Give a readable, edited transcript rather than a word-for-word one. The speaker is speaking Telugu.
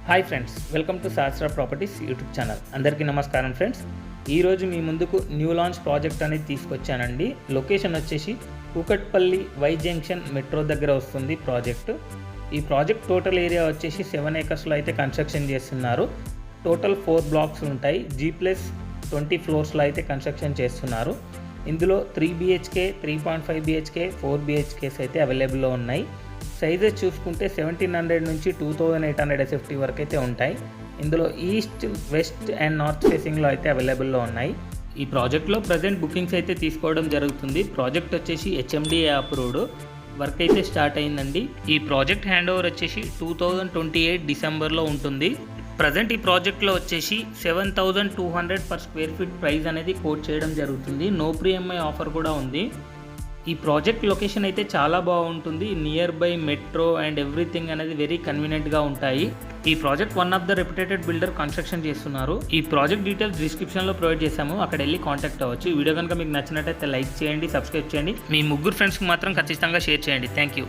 హాయ్ ఫ్రెండ్స్, వెల్కమ్ టు శాస్త్ర ప్రాపర్టీస్ యూట్యూబ్ ఛానల్. అందరికీ నమస్కారం ఫ్రెండ్స్. ఈరోజు మీ ముందుకు న్యూ లాంచ్ ప్రాజెక్ట్ అనేది తీసుకొచ్చానండి. లొకేషన్ వచ్చేసి కూకట్పల్లి వై జంక్షన్ మెట్రో దగ్గర వస్తుంది ప్రాజెక్టు. ఈ ప్రాజెక్ట్ టోటల్ ఏరియా వచ్చేసి 7 acresలో అయితే కన్స్ట్రక్షన్ చేస్తున్నారు. టోటల్ 4 blocks ఉంటాయి. G+20 floors అయితే కన్స్ట్రక్షన్ చేస్తున్నారు. ఇందులో 3 BHK, 3.5 BHK, 4 BHKs అయితే అవైలబుల్లో ఉన్నాయి. సైజెస్ చూసుకుంటే 1700 నుంచి 2800 SFT వరకు అయితే ఉంటాయి. ఇందులో ఈస్ట్, వెస్ట్ అండ్ నార్త్ ఫేసింగ్లో అయితే అవైలబుల్లో ఉన్నాయి. ఈ ప్రాజెక్ట్లో ప్రజెంట్ బుకింగ్స్ అయితే తీసుకోవడం జరుగుతుంది. ప్రాజెక్ట్ వచ్చేసి HMDA అప్రూవ్డ్. వర్క్ అయితే స్టార్ట్ అయిందండి. ఈ ప్రాజెక్ట్ హ్యాండ్ ఓవర్ వచ్చేసి 2028 డిసెంబర్లో ఉంటుంది. ప్రజెంట్ ఈ ప్రాజెక్ట్లో వచ్చేసి 7200 per square feet ప్రైస్ అనేది కోట్ చేయడం జరుగుతుంది. నో ప్రీఎంఐ ఆఫర్ కూడా ఉంది. ఈ ప్రాజెక్ట్ లొకేషన్ అయితే చాలా బాగుంటుంది. Near by metro and everything అనేది వెరీ కన్వీనియంట్గా ఉంటాయి. ఈ project one of the reputed builder construction చేస్తున్నారు. ఈ ప్రాజెక్ట్ డీటెయిల్స్ డిస్క్రిప్షన్లో ప్రొవైడ్ చేశాము, అక్కడ వెళ్ళి కాంటాక్ట్ అవ్వచ్చు. ఈ వీడియో కనుక మీకు నచ్చినట్టయితే లైక్ చేయండి, సబ్స్క్రైబ్ చేయండి. మీ ముగ్గురు ఫ్రెండ్స్కి మాత్రం ఖచ్చితంగా షేర్ చేయండి. Thank you.